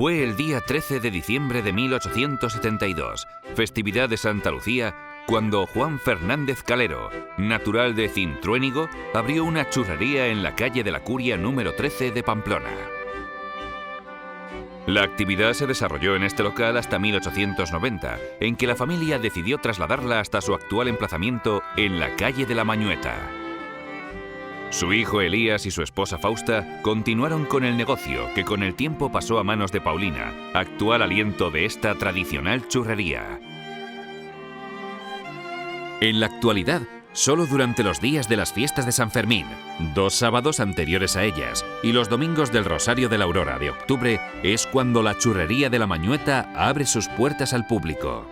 Fue el día 13 de diciembre de 1872, festividad de Santa Lucía, cuando Juan Fernández Calero, natural de Cintruénigo, abrió una churrería en la calle de la Curia número 13 de Pamplona. La actividad se desarrolló en este local hasta 1890, en que la familia decidió trasladarla hasta su actual emplazamiento en la calle de la Mañueta. Su hijo Elías y su esposa Fausta continuaron con el negocio, que con el tiempo pasó a manos de Paulina, actual aliento de esta tradicional churrería. En la actualidad, solo durante los días de las fiestas de San Fermín, 2 sábados anteriores a ellas y los domingos del Rosario de la Aurora de octubre es cuando la churrería de la Mañueta abre sus puertas al público.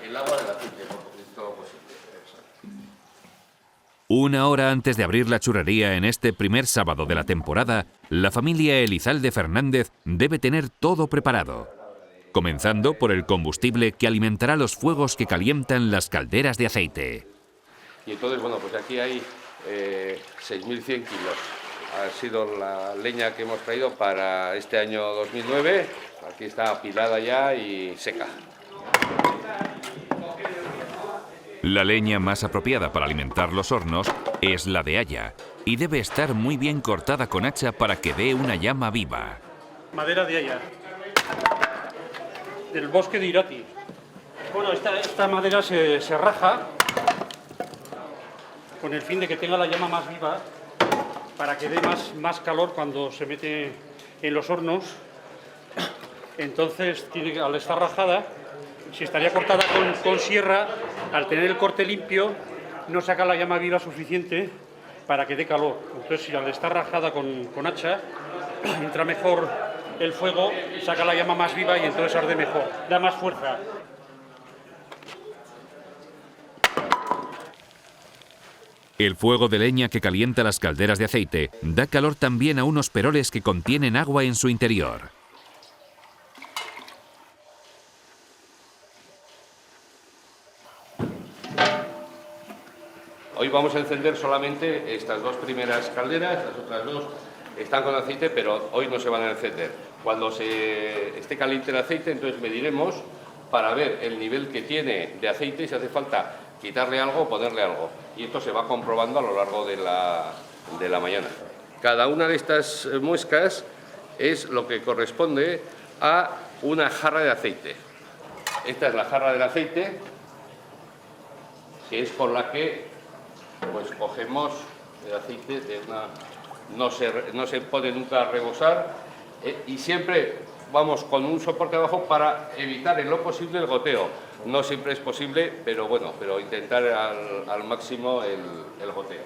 El agua del aceite, todo posible. Una hora antes de abrir la churrería en este primer sábado de la temporada, la familia Elizalde Fernández debe tener todo preparado, comenzando por el combustible que alimentará los fuegos que calientan las calderas de aceite. Y entonces, bueno, pues aquí hay 6.100 kilos. Ha sido la leña que hemos traído para este año 2009. Aquí está apilada ya y seca. La leña más apropiada para alimentar los hornos es la de haya y debe estar muy bien cortada con hacha para que dé una llama viva. Madera de haya, del bosque de Irati. Bueno, esta madera se raja con el fin de que tenga la llama más viva para que dé más calor cuando se mete en los hornos. Entonces, al estar rajada, si estaría cortada con sierra, al tener el corte limpio, no saca la llama viva suficiente para que dé calor. Entonces, si al estar rajada con hacha, entra mejor el fuego, saca la llama más viva y entonces arde mejor, da más fuerza. El fuego de leña que calienta las calderas de aceite da calor también a unos peroles que contienen agua en su interior. Hoy vamos a encender solamente estas 2 primeras calderas, las otras 2 están con aceite, pero hoy no se van a encender. Cuando esté caliente el aceite, entonces mediremos para ver el nivel que tiene de aceite y si hace falta quitarle algo o ponerle algo. Y esto se va comprobando a lo largo de la mañana. Cada una de estas muescas es lo que corresponde a una jarra de aceite. Esta es la jarra del aceite, que es con la que pues cogemos el aceite de no se pone nunca a rebosar y siempre vamos con un soporte abajo para evitar en lo posible el goteo. No siempre es posible, pero bueno, intentar al máximo el goteo.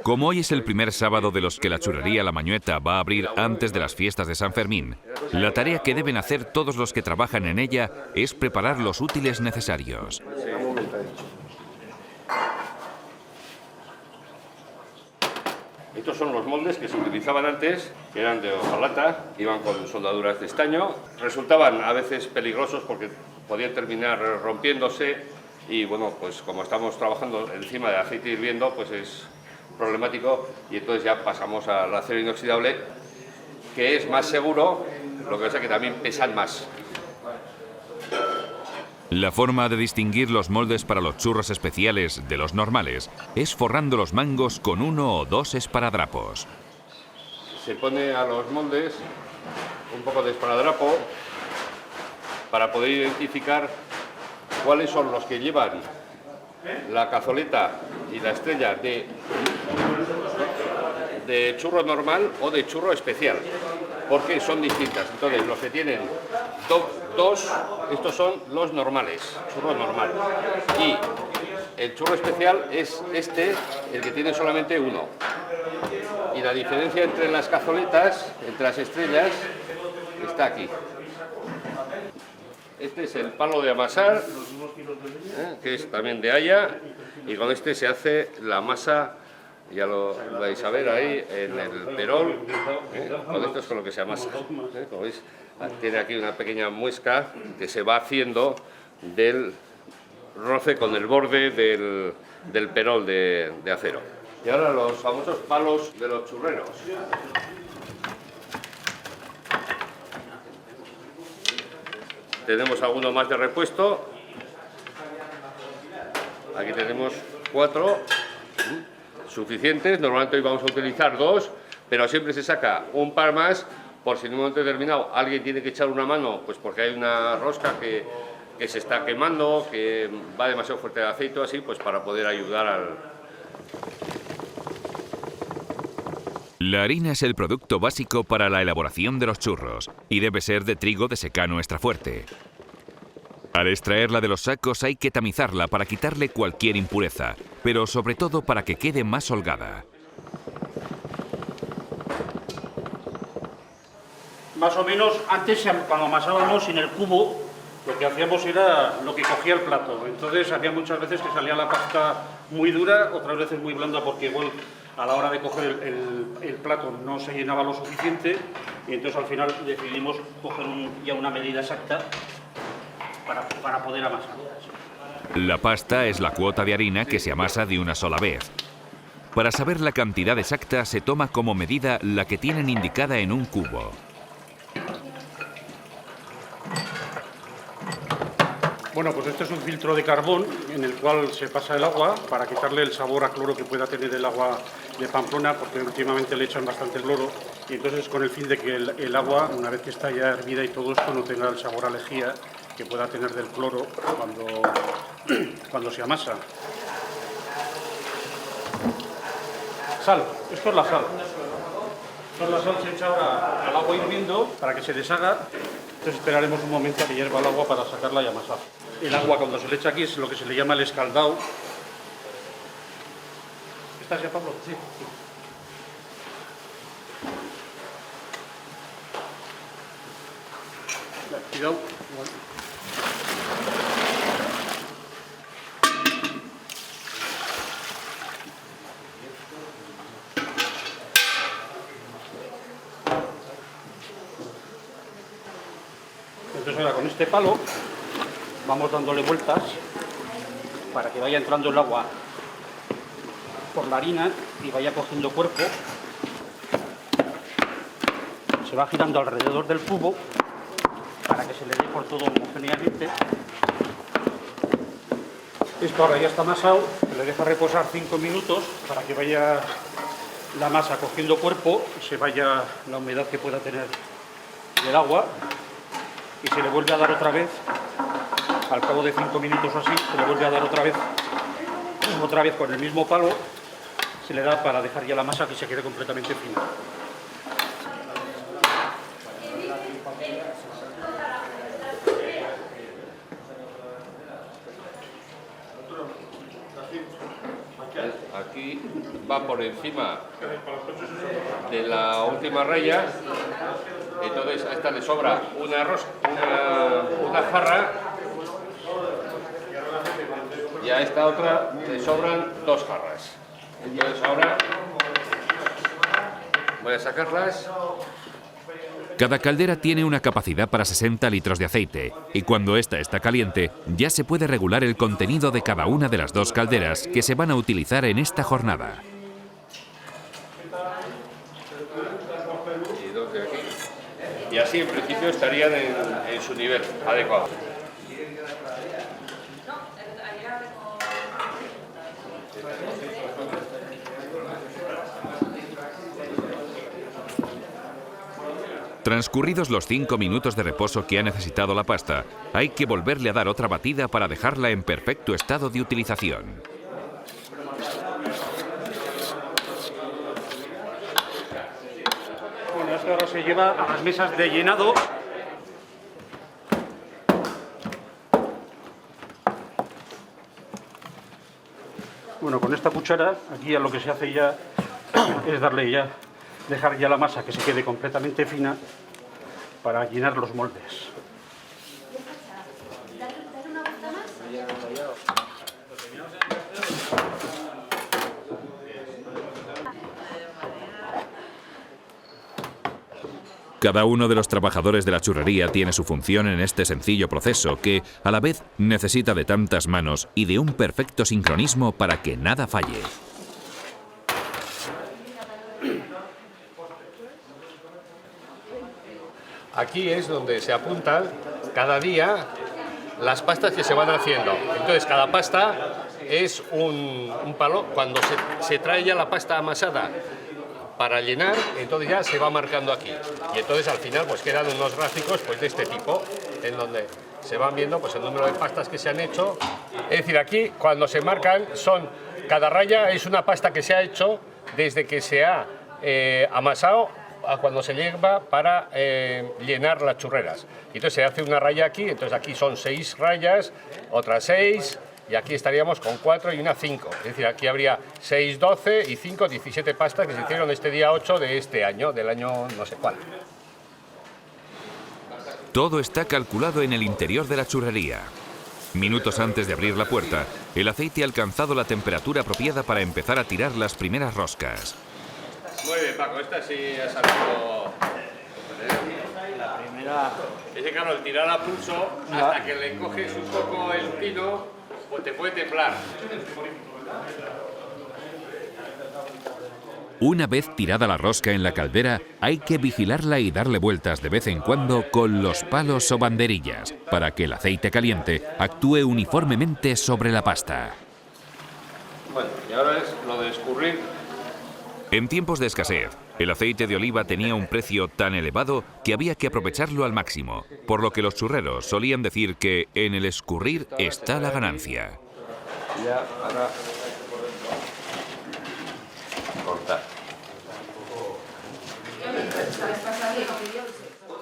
Como hoy es el primer sábado de los que la churrería La Mañueta va a abrir antes de las fiestas de San Fermín, la tarea que deben hacer todos los que trabajan en ella es preparar los útiles necesarios. Estos son los moldes que se utilizaban antes, que eran de hojalata, iban con soldaduras de estaño. Resultaban a veces peligrosos porque podían terminar rompiéndose y bueno, pues como estamos trabajando encima de aceite hirviendo, pues es problemático y entonces ya pasamos al acero inoxidable, que es más seguro, lo que pasa es que también pesan más. La forma de distinguir los moldes para los churros especiales de los normales es forrando los mangos con 1 o 2 esparadrapos. Se pone a los moldes un poco de esparadrapo para poder identificar cuáles son los que llevan la cazoleta y la estrella de churro normal o de churro especial, porque son distintas. Entonces, los que tienen dos, estos son los normales, churro normal. Y el churro especial es el que tiene solamente 1. Y la diferencia entre las cazoletas, entre las estrellas, está aquí. Este es el palo de amasar, que es también de haya, y con este se hace la masa Ya lo vais a ver ahí en el perol, con esto es con lo que se amasa. Como veis, tiene aquí una pequeña muesca que se va haciendo del roce con el borde del perol de acero. Y ahora los famosos palos de los churreros. Tenemos alguno más de repuesto. Aquí tenemos 4 suficientes. Normalmente hoy vamos a utilizar 2, pero siempre se saca un par más por si en un momento determinado alguien tiene que echar una mano, pues porque hay una rosca que se está quemando, que va demasiado fuerte el aceite o así, pues para poder ayudar al... La harina es el producto básico para la elaboración de los churros y debe ser de trigo de secano extra fuerte. Al extraerla de los sacos hay que tamizarla para quitarle cualquier impureza, pero sobre todo para que quede más holgada. Más o menos, antes cuando amasábamos en el cubo, lo que hacíamos era lo que cogía el plato. Entonces había muchas veces que salía la pasta muy dura, otras veces muy blanda, porque igual a la hora de coger el plato no se llenaba lo suficiente, y entonces al final decidimos coger ya una medida exacta para poder amasar. La pasta es la cuota de harina que se amasa de una sola vez. Para saber la cantidad exacta se toma como medida la que tienen indicada en un cubo. Bueno, pues este es un filtro de carbón en el cual se pasa el agua para quitarle el sabor a cloro que pueda tener el agua de Pamplona, porque últimamente le echan bastante cloro, y entonces con el fin de que el agua, una vez que está ya hervida y todo esto, no tenga el sabor a lejía que pueda tener del cloro cuando se amasa. Sal, esto es la sal. Esto es la sal, se echa ahora al agua hirviendo para que se deshaga. Entonces esperaremos un momento a que hierva el agua para sacarla y amasar. El agua cuando se le echa aquí es lo que se le llama el escaldado. ¿Estás ya, Pablo? Sí. Cuidado. Entonces ahora con este palo vamos dándole vueltas para que vaya entrando el agua por la harina y vaya cogiendo cuerpo. Se va girando alrededor del cubo para que se le dé por todo homogéneamente. Esto ahora ya está amasado, se le deja reposar 5 minutos para que vaya la masa cogiendo cuerpo y se vaya la humedad que pueda tener del agua. Y se le vuelve a dar otra vez, al cabo de 5 minutos o así, se le vuelve a dar otra vez con el mismo palo, se le da para dejar ya la masa que se quede completamente fina. Aquí va por encima de la última raya, entonces a esta le sobra una jarra y a esta otra le sobran 2 jarras. Entonces ahora voy a sacarlas. Cada caldera tiene una capacidad para 60 litros de aceite y cuando ésta está caliente ya se puede regular el contenido de cada una de las 2 calderas que se van a utilizar en esta jornada. Y así en principio estarían en su nivel adecuado. Transcurridos los 5 minutos de reposo que ha necesitado la pasta, hay que volverle a dar otra batida para dejarla en perfecto estado de utilización. Bueno, esto ahora se lleva a las mesas de llenado. Bueno, con esta cuchara, aquí ya lo que se hace ya es dejar ya la masa que se quede completamente fina para llenar los moldes. Cada uno de los trabajadores de la churrería tiene su función en este sencillo proceso que, a la vez, necesita de tantas manos y de un perfecto sincronismo para que nada falle. Aquí es donde se apuntan cada día las pastas que se van haciendo. Entonces cada pasta es un palo. Cuando se trae ya la pasta amasada para llenar, entonces ya se va marcando aquí. Y entonces al final pues quedan unos gráficos pues de este tipo, en donde se van viendo pues el número de pastas que se han hecho. Es decir, aquí cuando se marcan cada raya es una pasta que se ha hecho desde que se ha amasado a cuando se lleva para llenar las churreras. Y entonces se hace una raya aquí, entonces aquí son 6 rayas, otras 6, y aquí estaríamos con 4 y una 5. Es decir, aquí habría 6, 12 y 5, 17 pastas que se hicieron este día 8 de este año, del año no sé cuál. Todo está calculado en el interior de la churrería. Minutos antes de abrir la puerta, el aceite ha alcanzado la temperatura apropiada para empezar a tirar las primeras roscas. Muy bien, Paco, esta sí ha salido. La primera. Es que claro, el tirar a pulso, hasta que le coges un poco el tino, pues te puede temblar. Una vez tirada la rosca en la caldera, hay que vigilarla y darle vueltas de vez en cuando con los palos o banderillas, para que el aceite caliente actúe uniformemente sobre la pasta. Bueno, y ahora es lo de escurrir. En tiempos de escasez, el aceite de oliva tenía un precio tan elevado que había que aprovecharlo al máximo, por lo que los churreros solían decir que en el escurrir está la ganancia. Ya, ahora cortar.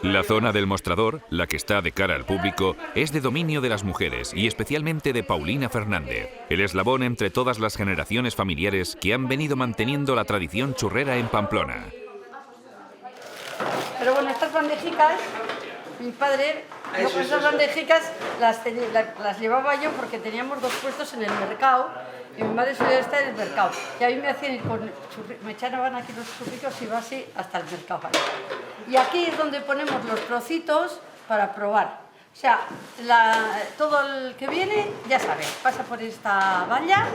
La zona del mostrador, la que está de cara al público, es de dominio de las mujeres y especialmente de Paulina Fernández, el eslabón entre todas las generaciones familiares que han venido manteniendo la tradición churrera en Pamplona. Pero bueno, estas bandejicas, mi padre, esas bandejicas las llevaba yo porque teníamos 2 puestos en el mercado y mi madre solía estar en el mercado. Y a mí me hacían ir me echaban aquí los churricos y iba así hasta el mercado. Y aquí es donde ponemos los trocitos para probar. O sea, todo el que viene, ya sabe, pasa por esta valla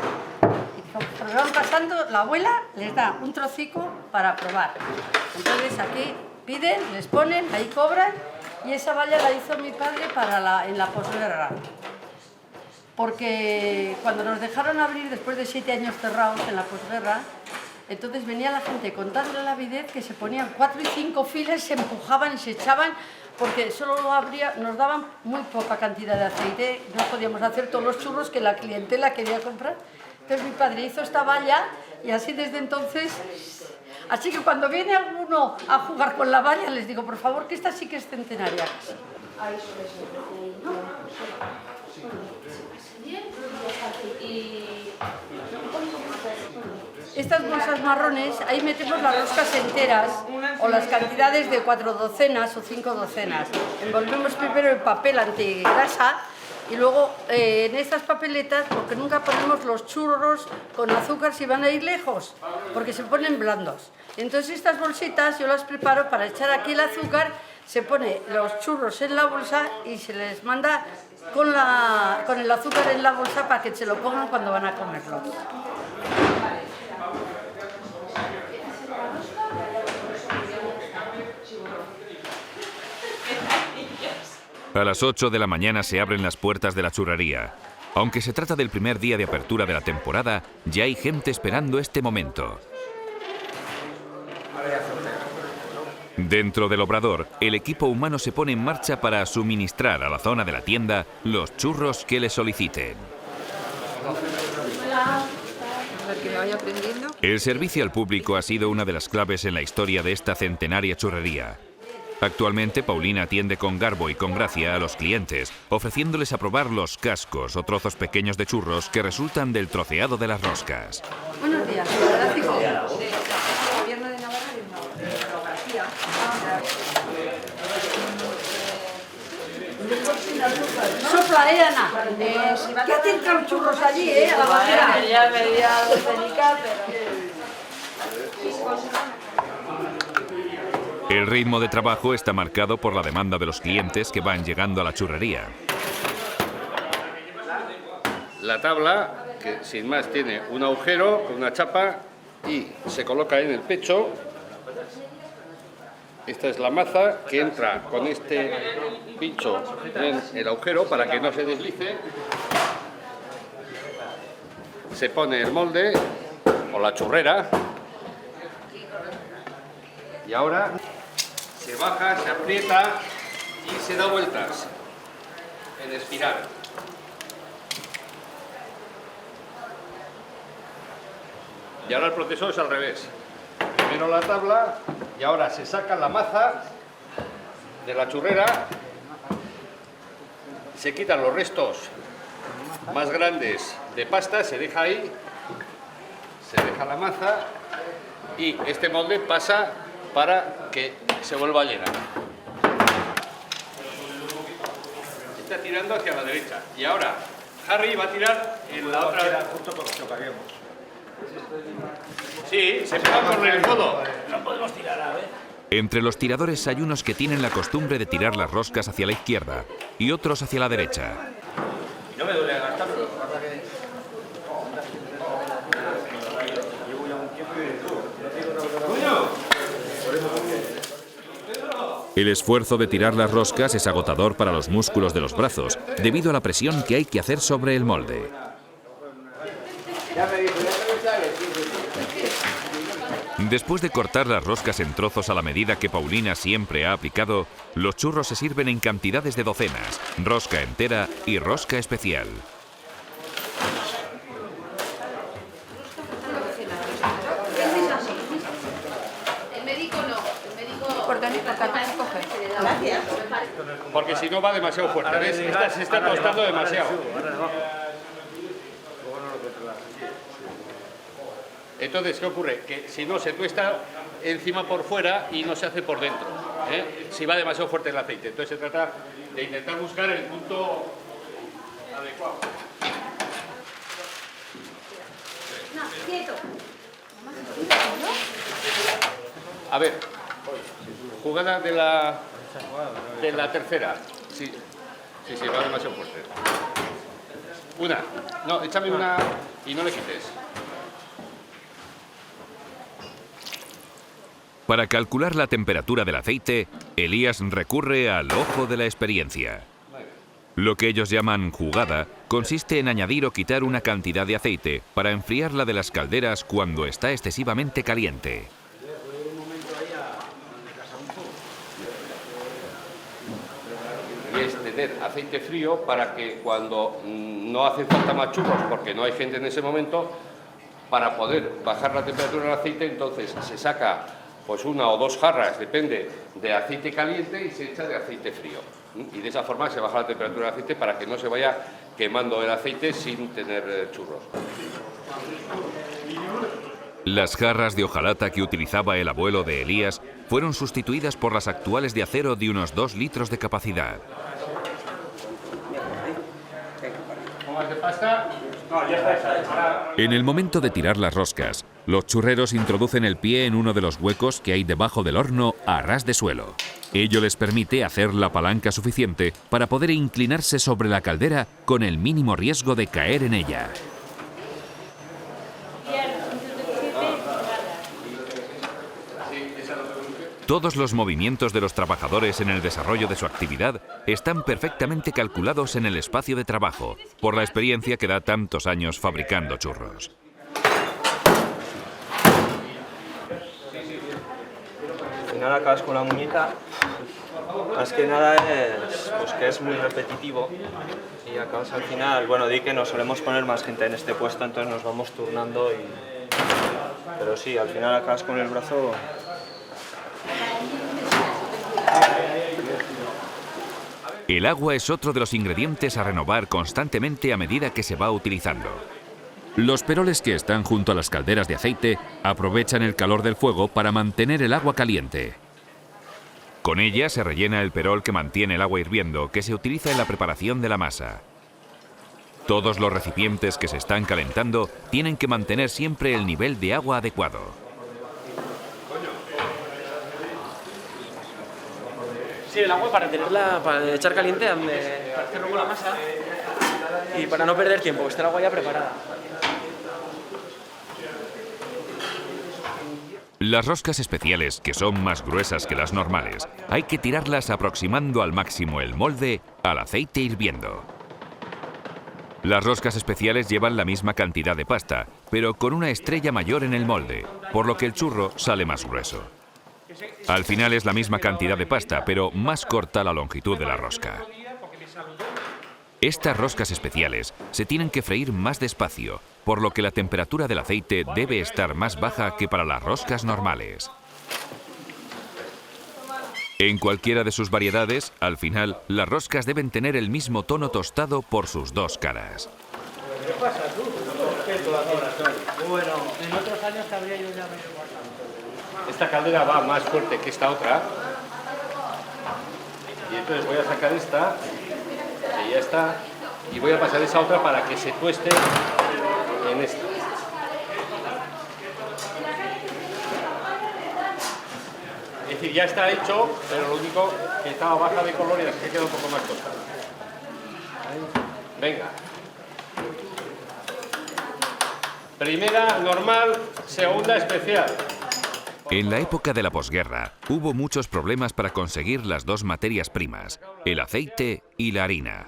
y conforme van pasando, la abuela les da un trocico para probar. Entonces aquí piden, les ponen, ahí cobran y esa valla la hizo mi padre en la posguerra. Porque cuando nos dejaron abrir después de 7 años cerrados en la posguerra, entonces venía la gente con tanta avidez que se ponían 4 y 5 filas, se empujaban y se echaban porque solo nos daban muy poca cantidad de aceite, no podíamos hacer todos los churros que la clientela quería comprar. Entonces mi padre hizo esta valla y así desde entonces. Así que cuando viene alguno a jugar con la valla les digo, por favor, que esta sí que es centenaria. Estas bolsas marrones, ahí metemos las roscas enteras o las cantidades de 4 docenas o 5 docenas. Envolvemos primero el papel antigrasa y luego en estas papeletas, porque nunca ponemos los churros con azúcar si van a ir lejos, porque se ponen blandos. Entonces estas bolsitas yo las preparo para echar aquí el azúcar, se pone los churros en la bolsa y se les manda con el azúcar en la bolsa para que se lo pongan cuando van a comerlos. A las 8 de la mañana se abren las puertas de la churrería. Aunque se trata del primer día de apertura de la temporada, ya hay gente esperando este momento. Dentro del obrador, el equipo humano se pone en marcha para suministrar a la zona de la tienda los churros que le soliciten. El servicio al público ha sido una de las claves en la historia de esta centenaria churrería. Actualmente, Paulina atiende con garbo y con gracia a los clientes, ofreciéndoles a probar los cascos o trozos pequeños de churros que resultan del troceado de las roscas. Buenos días. Gobierno de Navarra Sopla, Ana. ¿Qué te entran churros allí, a la bajera? Ya medía docenica, pero... El ritmo de trabajo está marcado por la demanda de los clientes que van llegando a la churrería. La tabla, que sin más tiene un agujero con una chapa y se coloca en el pecho. Esta es la maza que entra con este pincho en el agujero para que no se deslice. Se pone el molde o la churrera y ahora se baja, se aprieta y se da vueltas en espiral. Y ahora el proceso es al revés. Primero la tabla y ahora se saca la maza de la churrera, se quitan los restos más grandes de pasta, se deja ahí, se deja la maza y este molde pasa para que se vuelva a llenar. Está tirando hacia la derecha y ahora Harry va a tirar en la otra. Justo porque chocaríamos. Sí, se pega con el codo. No podemos tirar a ver. Entre los tiradores hay unos que tienen la costumbre de tirar las roscas hacia la izquierda y otros hacia la derecha. No me duele gastarlo. El esfuerzo de tirar las roscas es agotador para los músculos de los brazos, debido a la presión que hay que hacer sobre el molde. Después de cortar las roscas en trozos a la medida que Paulina siempre ha aplicado, los churros se sirven en cantidades de docenas, rosca entera y rosca especial. El médico no, el médico... Porque si no va demasiado fuerte, ¿ves? Esta se está tostando demasiado. Entonces, ¿qué ocurre? Que si no, se tuesta encima por fuera y no se hace por dentro, ¿eh? Si va demasiado fuerte el aceite. Entonces se trata de intentar buscar el punto adecuado. No, quieto. A ver, jugada de la tercera. Sí, va demasiado fuerte. Una. No, échame una y no le quites. Para calcular la temperatura del aceite, Elías recurre al ojo de la experiencia. Lo que ellos llaman jugada consiste en añadir o quitar una cantidad de aceite para enfriarla de las calderas cuando está excesivamente caliente. Y es tener aceite frío para que cuando no hace falta más churros, porque no hay gente en ese momento, para poder bajar la temperatura del aceite, entonces se saca pues una o dos jarras, depende, de aceite caliente y se echa de aceite frío. Y de esa forma se baja la temperatura del aceite para que no se vaya quemando el aceite sin tener churros. Las jarras de hojalata que utilizaba el abuelo de Elías fueron sustituidas por las actuales de acero de unos 2 litros de capacidad. En el momento de tirar las roscas, los churreros introducen el pie en uno de los huecos que hay debajo del horno a ras de suelo. Ello les permite hacer la palanca suficiente para poder inclinarse sobre la caldera con el mínimo riesgo de caer en ella. Todos los movimientos de los trabajadores en el desarrollo de su actividad están perfectamente calculados en el espacio de trabajo, por la experiencia que da tantos años fabricando churros. Al final acabas con la muñeca, más que nada es pues, que es muy repetitivo y acabas al final, bueno, di que nos solemos poner más gente en este puesto, entonces nos vamos turnando pero sí, al final acabas con el brazo. El agua es otro de los ingredientes a renovar constantemente a medida que se va utilizando. Los peroles que están junto a las calderas de aceite aprovechan el calor del fuego para mantener el agua caliente. Con ella se rellena el perol que mantiene el agua hirviendo, que se utiliza en la preparación de la masa. Todos los recipientes que se están calentando tienen que mantener siempre el nivel de agua adecuado. Sí, el agua para tenerla, para echar caliente para hacer luego la masa y para no perder tiempo, que esté el agua ya preparada. Las roscas especiales, que son más gruesas que las normales, hay que tirarlas aproximando al máximo el molde al aceite hirviendo. Las roscas especiales llevan la misma cantidad de pasta, pero con una estrella mayor en el molde, por lo que el churro sale más grueso. Al final es la misma cantidad de pasta, pero más corta la longitud de la rosca. Estas roscas especiales se tienen que freír más despacio, por lo que la temperatura del aceite debe estar más baja que para las roscas normales. En cualquiera de sus variedades, al final, las roscas deben tener el mismo tono tostado por sus dos caras. ¿Qué pasa tú? Bueno, en otros años te habría yo ya medio guardado. Esta caldera va más fuerte que esta otra. Y entonces voy a sacar esta, que ya está, y voy a pasar esa otra para que se tueste en esta. Es decir, ya está hecho, pero lo único que estaba baja de color y así queda un poco más tostado. Venga. Primera normal, segunda especial. En la época de la posguerra, hubo muchos problemas para conseguir las dos materias primas, el aceite y la harina.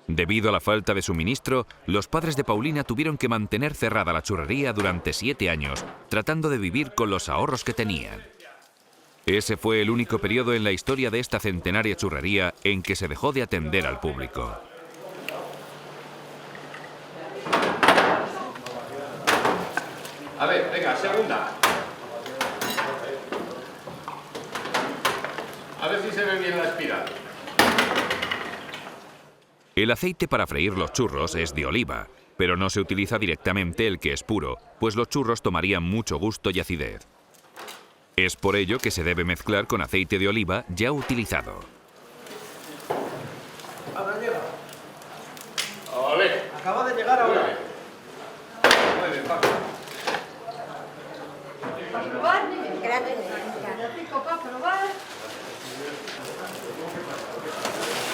Debido a la falta de suministro, los padres de Paulina tuvieron que mantener cerrada la churrería durante 7 años, tratando de vivir con los ahorros que tenían. Ese fue el único periodo en la historia de esta centenaria churrería en que se dejó de atender al público. A ver, venga, segunda. A ver si se ve bien la espiral. El aceite para freír los churros es de oliva, pero no se utiliza directamente el que es puro, pues los churros tomarían mucho gusto y acidez. Es por ello que se debe mezclar con aceite de oliva ya utilizado. ¿Habrá llegado? ¡Ole! Acaba de llegar ahora. Muy bien, Paco. ¿Para probar? Gracias. ¿Para probar?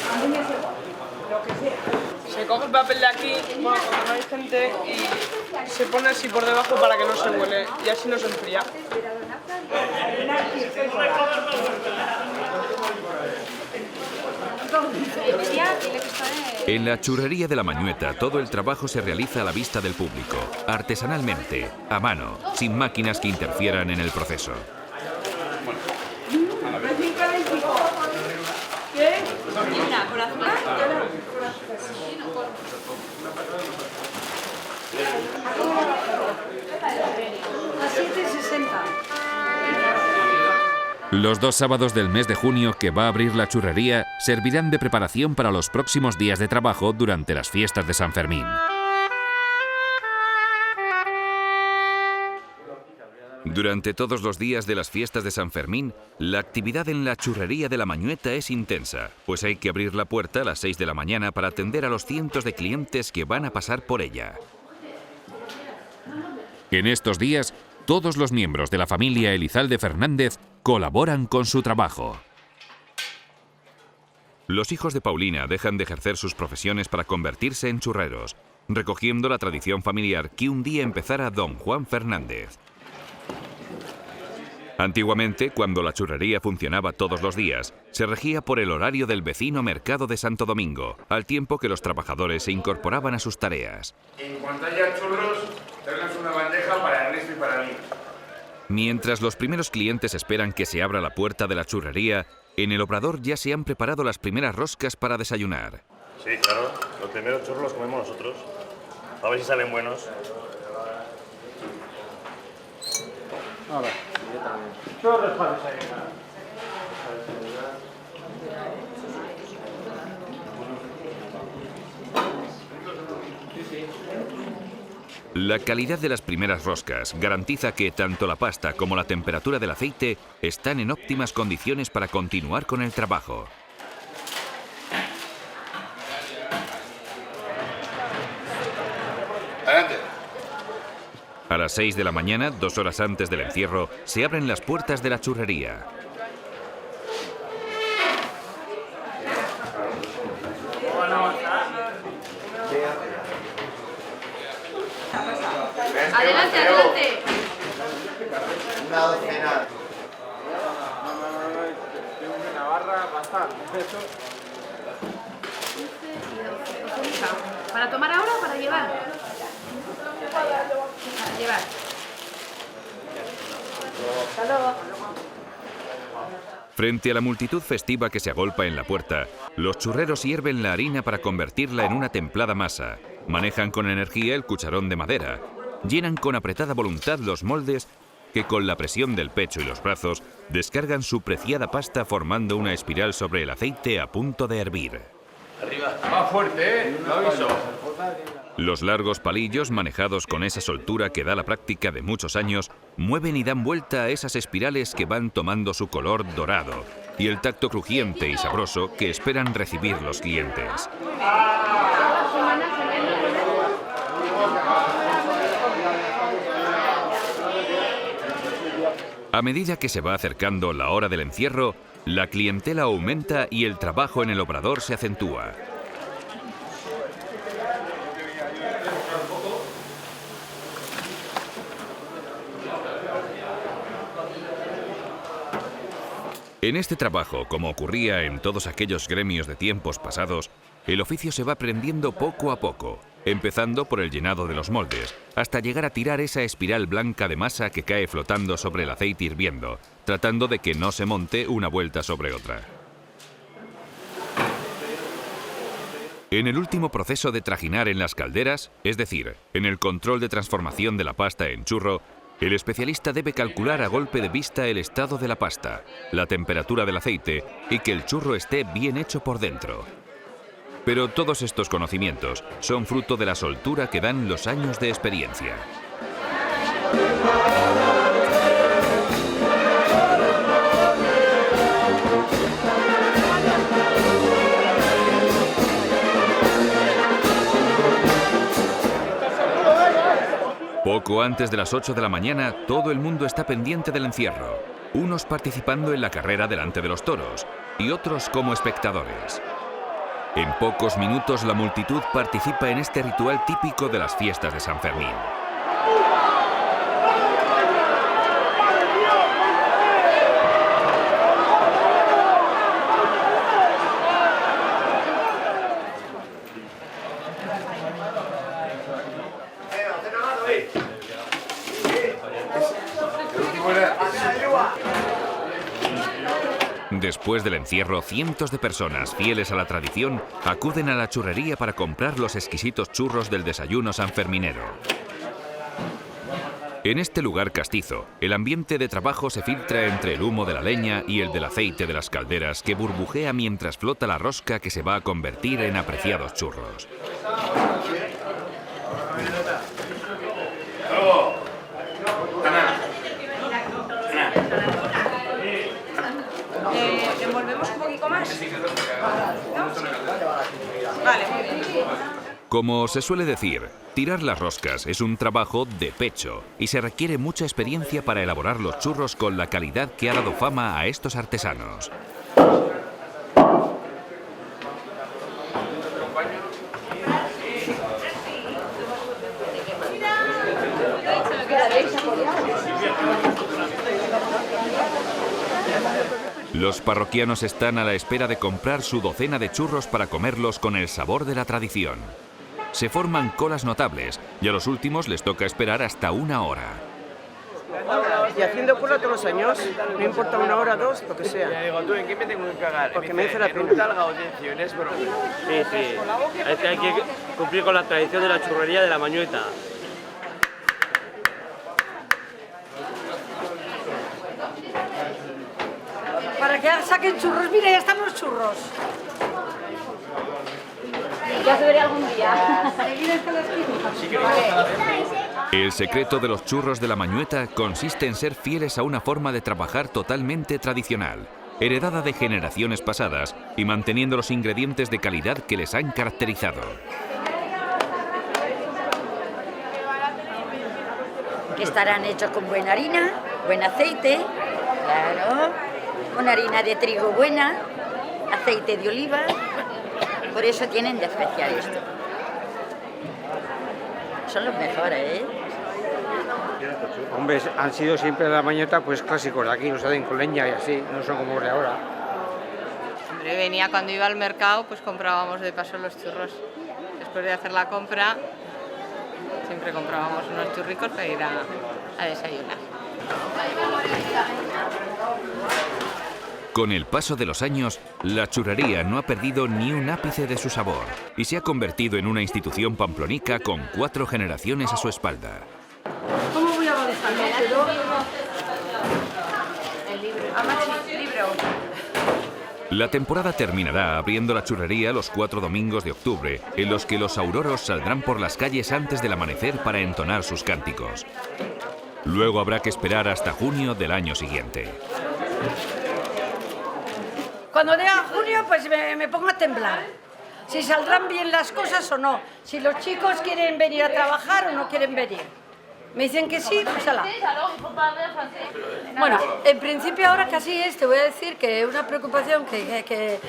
A mí me hace igual, lo que sea. Se coge el papel de aquí, bueno, cuando no hay gente, y se pone así por debajo para que no se huele, y así no se enfría. En la churrería de la Mañueta, todo el trabajo se realiza a la vista del público, artesanalmente, a mano, sin máquinas que interfieran en el proceso. ¿Qué? ¿Una con azúcar? A 7,60. Los 2 sábados del mes de junio que va a abrir la churrería servirán de preparación para los próximos días de trabajo durante las fiestas de San Fermín. Durante todos los días de las fiestas de San Fermín, la actividad en la churrería de la Mañueta es intensa, pues hay que abrir la puerta a las 6 de la mañana para atender a los cientos de clientes que van a pasar por ella. En estos días, todos los miembros de la familia Elizalde Fernández colaboran con su trabajo. Los hijos de Paulina dejan de ejercer sus profesiones para convertirse en churreros, recogiendo la tradición familiar que un día empezara don Juan Fernández. Antiguamente, cuando la churrería funcionaba todos los días, se regía por el horario del vecino mercado de Santo Domingo, al tiempo que los trabajadores se incorporaban a sus tareas. En cuanto haya churros, tenemos una bandeja para Ernesto y para mí. Mientras los primeros clientes esperan que se abra la puerta de la churrería, en el obrador ya se han preparado las primeras roscas para desayunar. Sí, claro. Los primeros churros los comemos nosotros. A ver si salen buenos. Ahora, yo también. Churros para desayunar. La calidad de las primeras roscas garantiza que tanto la pasta como la temperatura del aceite están en óptimas condiciones para continuar con el trabajo. Adelante. A las 6 de la mañana, 2 horas antes del encierro, se abren las puertas de la churrería. Adelante, adelante. Una docena. Una barra bastante. ¿Para tomar ahora o para llevar? Para llevar. Hasta luego. Frente a la multitud festiva que se agolpa en la puerta, los churreros hierven la harina para convertirla en una templada masa. Manejan con energía el cucharón de madera. Llenan con apretada voluntad los moldes que con la presión del pecho y los brazos descargan su preciada pasta formando una espiral sobre el aceite a punto de hervir. Arriba. Va fuerte, ¿eh? Lo aviso. Los largos palillos, manejados con esa soltura que da la práctica de muchos años, mueven y dan vuelta a esas espirales que van tomando su color dorado y el tacto crujiente y sabroso que esperan recibir los clientes. A medida que se va acercando la hora del encierro, la clientela aumenta y el trabajo en el obrador se acentúa. En este trabajo, como ocurría en todos aquellos gremios de tiempos pasados, el oficio se va aprendiendo poco a poco, empezando por el llenado de los moldes, hasta llegar a tirar esa espiral blanca de masa que cae flotando sobre el aceite hirviendo, tratando de que no se monte una vuelta sobre otra. En el último proceso de trajinar en las calderas, es decir, en el control de transformación de la pasta en churro, el especialista debe calcular a golpe de vista el estado de la pasta, la temperatura del aceite y que el churro esté bien hecho por dentro. Pero todos estos conocimientos son fruto de la soltura que dan los años de experiencia. Poco antes de las 8 de la mañana, todo el mundo está pendiente del encierro, unos participando en la carrera delante de los toros y otros como espectadores. En pocos minutos la multitud participa en este ritual típico de las fiestas de San Fermín. Después del encierro, cientos de personas fieles a la tradición acuden a la churrería para comprar los exquisitos churros del desayuno sanferminero. En este lugar castizo, el ambiente de trabajo se filtra entre el humo de la leña y el del aceite de las calderas que burbujea mientras flota la rosca que se va a convertir en apreciados churros. ¿Envolvemos un poquito más? ¿No? Vale, muy bien. Como se suele decir, tirar las roscas es un trabajo de pecho y se requiere mucha experiencia para elaborar los churros con la calidad que ha dado fama a estos artesanos. Los parroquianos están a la espera de comprar su docena de churros para comerlos con el sabor de la tradición. Se forman colas notables y a los últimos les toca esperar hasta 1 hora. Y haciendo cola todos los años, no importa 1 hora, 2, lo que sea. Ya digo, ¿tú en qué me tengo que cagar? Porque me hace la pena. En tal audición, es broma. Sí, sí. Hay que cumplir con la tradición de la churrería de la Mañueta. Para que saquen churros. Mira, ya están los churros. Ya se veré algún día. El secreto de los churros de la Mañueta consiste en ser fieles a una forma de trabajar totalmente tradicional, heredada de generaciones pasadas y manteniendo los ingredientes de calidad que les han caracterizado. Que estarán hechos con buena harina, buen aceite, claro, con harina de trigo buena, aceite de oliva, por eso tienen de especial esto. Son los mejores, ¿eh? Hombre, han sido siempre la mañeta pues clásicos de aquí, los hacen con leña y así, no son como los de ahora. Hombre, venía cuando iba al mercado, pues comprábamos de paso los churros. Después de hacer la compra, siempre comprábamos unos churricos para ir a desayunar. Con el paso de los años, la churrería no ha perdido ni un ápice de su sabor y se ha convertido en una institución pamplonica con 4 generaciones a su espalda. ¿Cómo voy a avanzar? La temporada terminará abriendo la churrería los 4 domingos de octubre, en los que los auroros saldrán por las calles antes del amanecer para entonar sus cánticos. Luego habrá que esperar hasta junio del año siguiente. Cuando llega junio, pues me pongo a temblar. Si saldrán bien las cosas o no. Si los chicos quieren venir a trabajar o no quieren venir. Me dicen que sí, pues ala. Bueno, en principio ahora casi te voy a decir que una preocupación que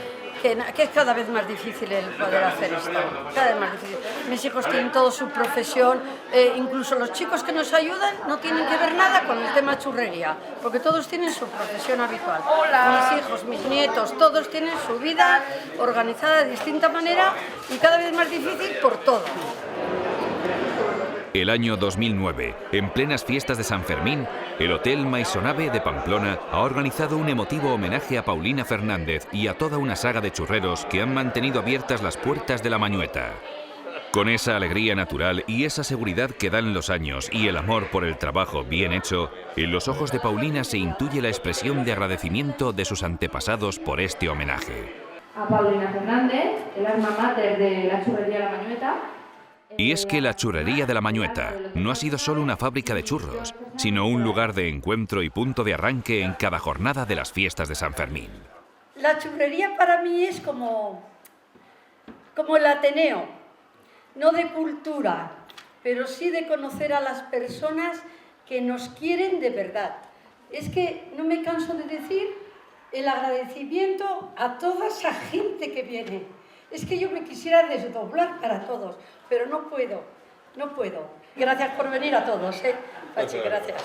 es cada vez más difícil el poder hacer esto. Cada vez más difícil. Mis hijos tienen toda su profesión, incluso los chicos que nos ayudan no tienen que ver nada con el tema churrería, porque todos tienen su profesión habitual. Mis hijos, mis nietos, todos tienen su vida organizada de distinta manera y cada vez más difícil por todo. El año 2009, en plenas fiestas de San Fermín, el Hotel Maisonave de Pamplona ha organizado un emotivo homenaje a Paulina Fernández y a toda una saga de churreros que han mantenido abiertas las puertas de la Mañueta. Con esa alegría natural y esa seguridad que dan los años y el amor por el trabajo bien hecho, en los ojos de Paulina se intuye la expresión de agradecimiento de sus antepasados por este homenaje. A Paulina Fernández, el alma mater de la churrería La Mañueta. Y es que la churrería de la Mañueta no ha sido solo una fábrica de churros, sino un lugar de encuentro y punto de arranque en cada jornada de las fiestas de San Fermín. La churrería para mí es como el Ateneo, no de cultura, pero sí de conocer a las personas que nos quieren de verdad. Es que no me canso de decir el agradecimiento a toda esa gente que viene. Es que yo me quisiera desdoblar para todos, pero no puedo. Gracias por venir a todos, Pachi, gracias.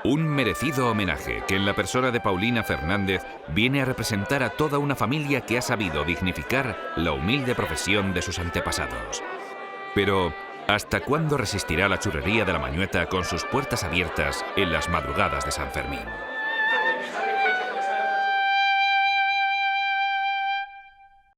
Un merecido homenaje que en la persona de Paulina Fernández viene a representar a toda una familia que ha sabido dignificar la humilde profesión de sus antepasados. Pero, ¿hasta cuándo resistirá la churrería de la Mañueta con sus puertas abiertas en las madrugadas de San Fermín?